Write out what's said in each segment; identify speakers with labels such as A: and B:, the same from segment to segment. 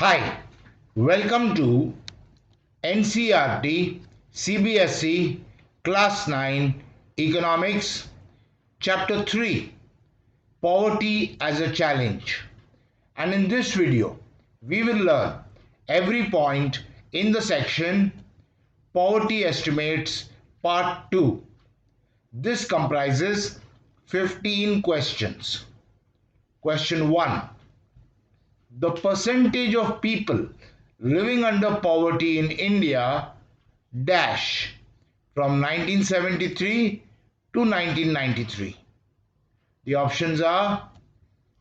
A: Hi, welcome to NCERT CBSE Class 9 Economics Chapter 3 Poverty as a Challenge. And in this video, we will learn every point in the section Poverty Estimates Part 2. This comprises 15 questions. Question 1. The percentage of people living under poverty in India dash from 1973 to 1993. The options are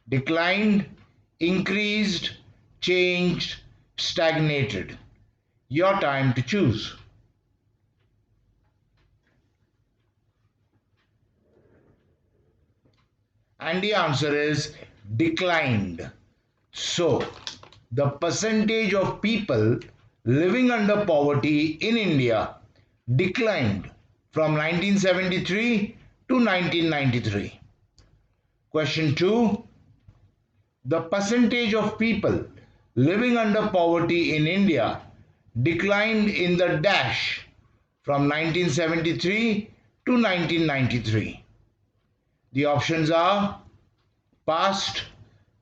A: declined, increased, changed, stagnated. Your time to choose. And the answer is declined. So, the percentage of people living under poverty in India declined from 1973 to 1993. Question 2. The percentage of people living under poverty in India declined in the dash from 1973 to 1993. The options are past,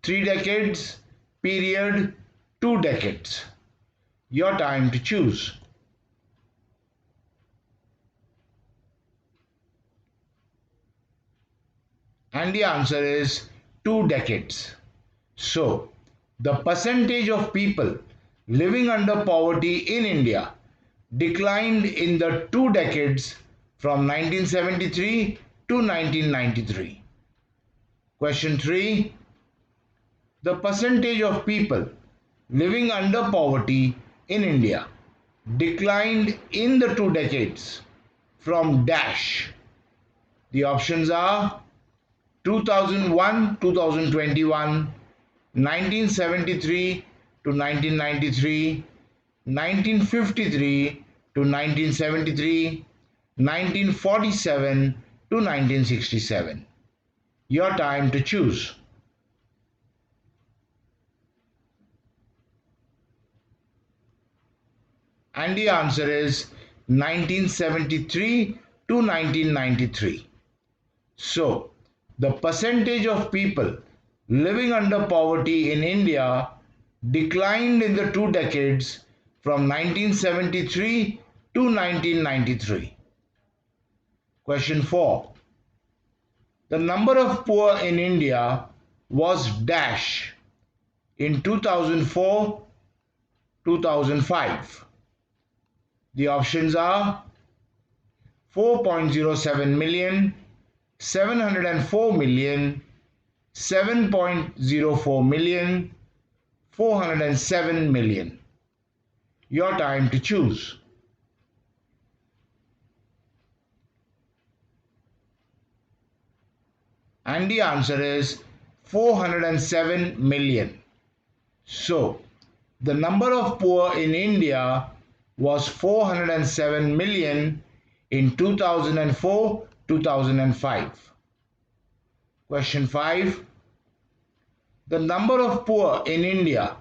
A: 3 decades, period, 2 decades. Your time to choose. And the answer is 2 decades. So, the percentage of people living under poverty in India declined in the 2 decades from 1973 to 1993. Question 3. The percentage of people living under poverty in India declined in the 2 decades from dash. The options are 2001 2021, 1973 to 1993, 1953 to 1973, 1947 to 1967. Your time to choose. And the answer is 1973 to 1993. So, the percentage of people living under poverty in India declined in the 2 decades from 1973 to 1993. Question 4. The number of poor in India was dash in 2004-2005. The options are 4.07 million, 704 million, 7.04 million, 407 million. Your time to choose. And the answer is 407 million. So, the number of poor in India was 407 million in 2004-2005. Question 5. The number of poor in India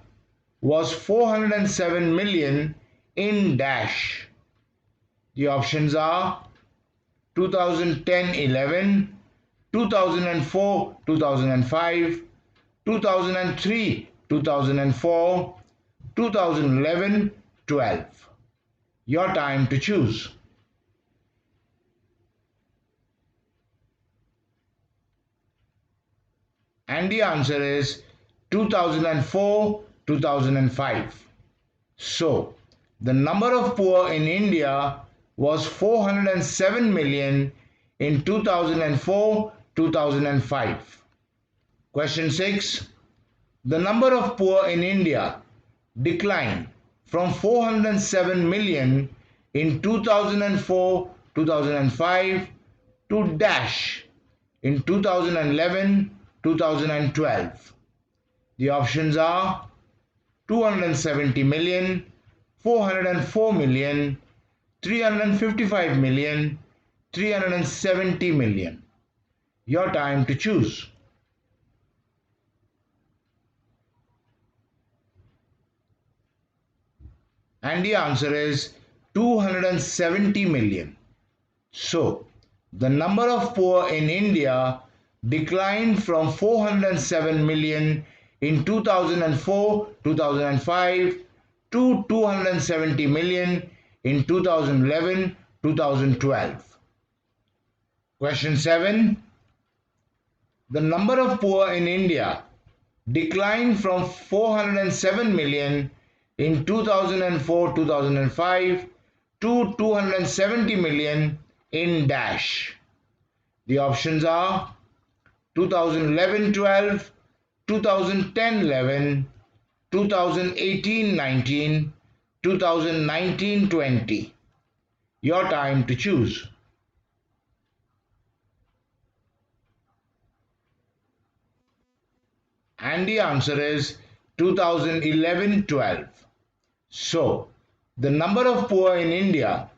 A: was 407 million in dash. The options are 2010-11, 2004-2005, 2003-2004, 2011-12. Your time to choose. And the answer is 2004-2005. So, the number of poor in India was 407 million in 2004-2005. Question 6. The number of poor in India declined from 407 million in 2004-2005 to dash in 2011-2012. The options are 270 million, 404 million, 355 million, 370 million. Your time to choose. And the answer is 270 million. So, the number of poor in India declined from 407 million in 2004-2005 to 270 million in 2011-2012. Question 7. The number of poor in India declined from 407 million in 2004-2005 to 270 million in dash. The options are 2011-12, 2010-11, 2018-19, 2019-20. Your time to choose. And the answer is 2011-12. So, the number of poor in India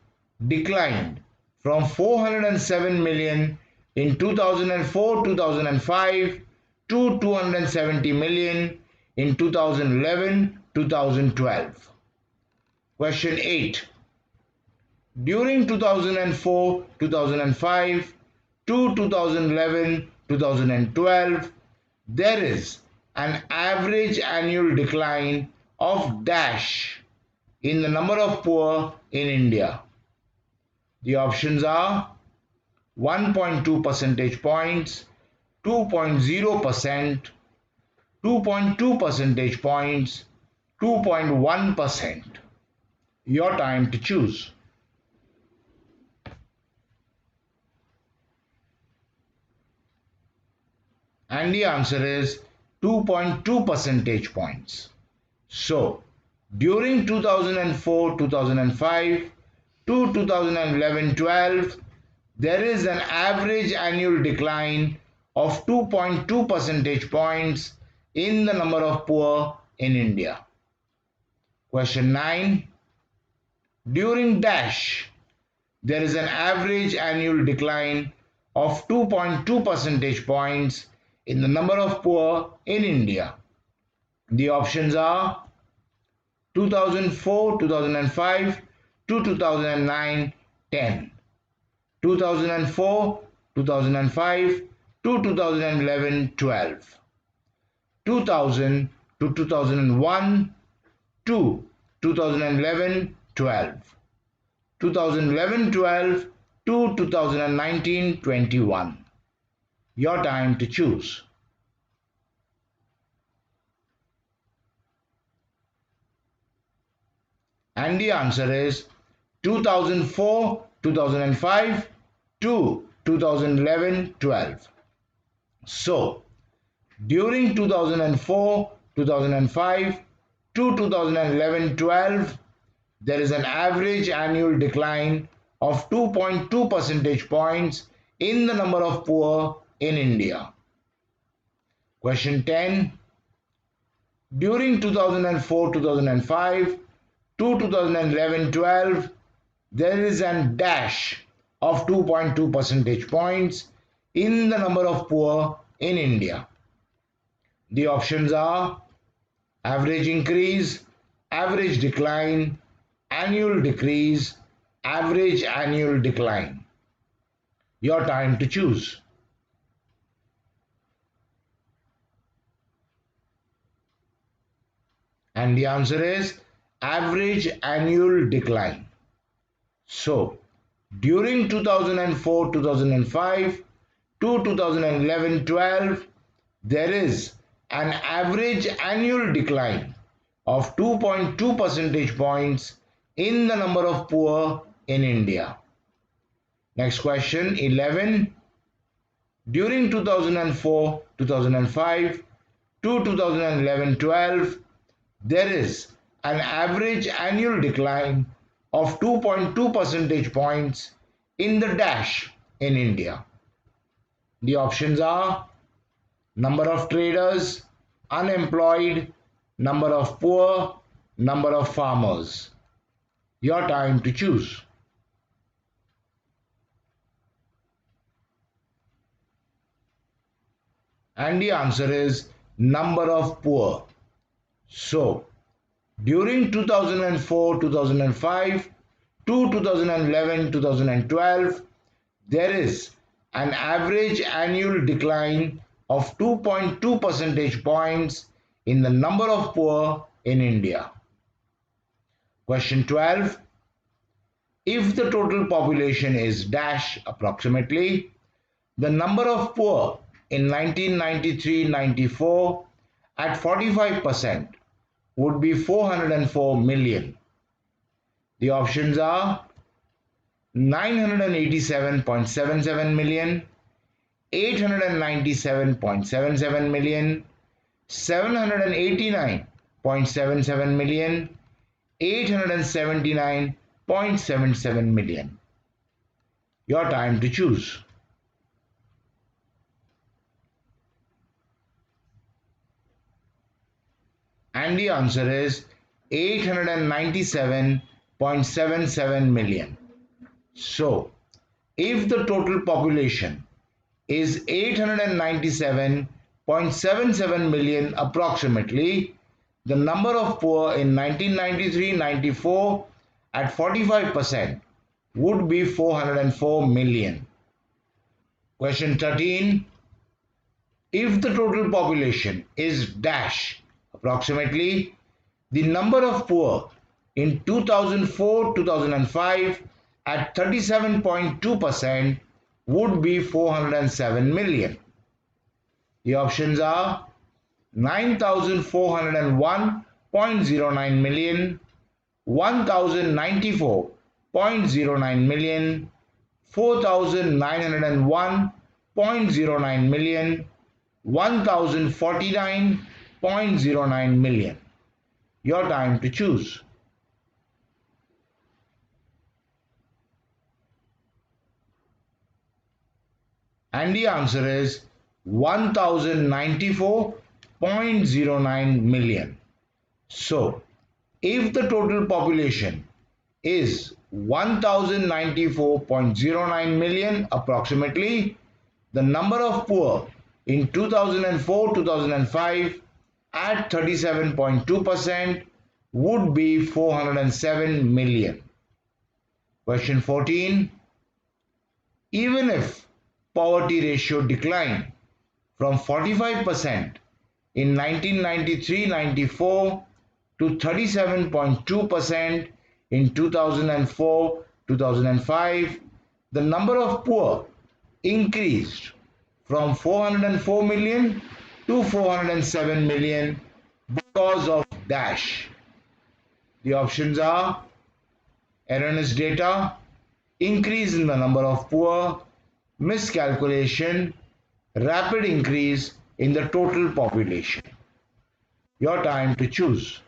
A: declined from 407 million in 2004-2005 to 270 million in 2011-2012. Question 8. During 2004-2005 to 2011-2012, there is an average annual decline of dash in the number of poor in India. The options are 1.2 percentage points, 2.0%, 2.2 percentage points, 2.1%. Your time to choose. And the answer is 2.2 percentage points. So, during 2004-2005 to 2011-12, there is an average annual decline of 2.2 percentage points in the number of poor in India. Question 9. During dash, there is an average annual decline of 2.2 percentage points in the number of poor in India. The options are 2004-2005 to 2009-10, 2004-2005 to 2011-12, 2000 to 2001 to 2011-12, 2011-12 to 2019-21. Your time to choose. And the answer is 2004-2005 to 2011-12. So, during 2004-2005 to 2011-12, there is an average annual decline of 2.2 percentage points in the number of poor in India. Question 10. During 2004-2005 to 2011-12, there is an dash of 2.2 percentage points in the number of poor in India. The options are average increase, average decline, annual decrease, average annual decline. Your time to choose. And the answer is average annual decline. So, during 2004-2005 to 2011-12, there is an average annual decline of 2.2 percentage points in the number of poor in India. Next question 11. During 2004-2005 to 2011-12, there is an average annual decline of 2.2 percentage points in the dash in India. The options are number of traders, unemployed, number of poor, number of farmers. Your time to choose. And the answer is number of poor. So, During 2004-2005 to 2011-2012, there is an average annual decline of 2.2 percentage points in the number of poor in India. Question 12. If the total population is dash approximately, the number of poor in 1993-94 at 45% would be 404 million. The options are 987.77 million, 897.77 million, 789.77 million, 879.77 million. Your time to choose. And the answer is 897.77 million. So, if the total population is 897.77 million approximately, the number of poor in 1993-94 at 45% would be 404 million. Question 13. If the total population is dash approximately, the number of poor in 2004-2005 at 37.2% would be 407 million. The options are 9,401.09 million, 1,094.09 million, 4,901.09 million, 1,049.09 million. Your time to choose. And the answer is 1094.09 million. So, if the total population is 1094.09 million approximately, the number of poor in 2004-2005 at 37.2% would be 407 million. Question 14. Even if poverty ratio declined from 45% in 1993-94 to 37.2% in 2004-2005, the number of poor increased from 404 million to 407 million because of dash. The options are erroneous data, increase in the number of poor, miscalculation, rapid increase in the total population. Your time to choose.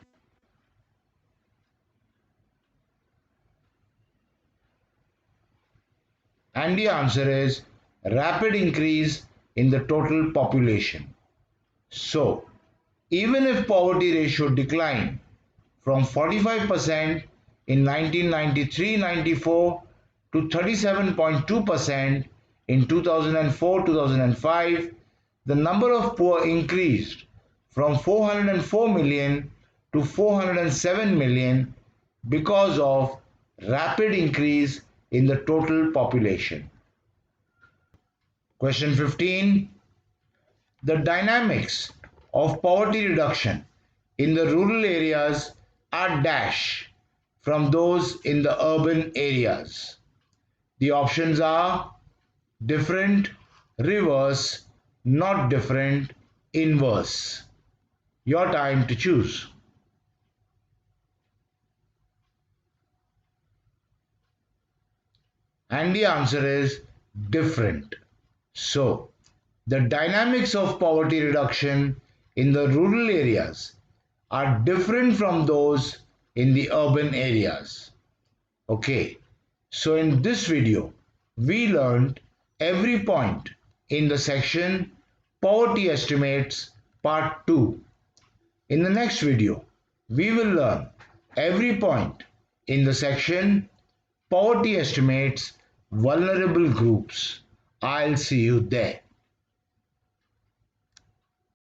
A: And the answer is rapid increase in the total population. So, even if poverty ratio declined from 45% in 1993-94 to 37.2% in 2004-2005, the number of poor increased from 404 million to 407 million because of rapid increase in the total population. Question 15. The dynamics of poverty reduction in the rural areas are dash from those in the urban areas. The options are different, reverse, not different, inverse. Your time to choose. And the answer is different. So, the dynamics of poverty reduction in the rural areas are different from those in the urban areas. Okay, so in this video, we learned every point in the section Poverty Estimates Part 2. In the next video, we will learn every point in the section Poverty Estimates Vulnerable Groups. I'll see you there.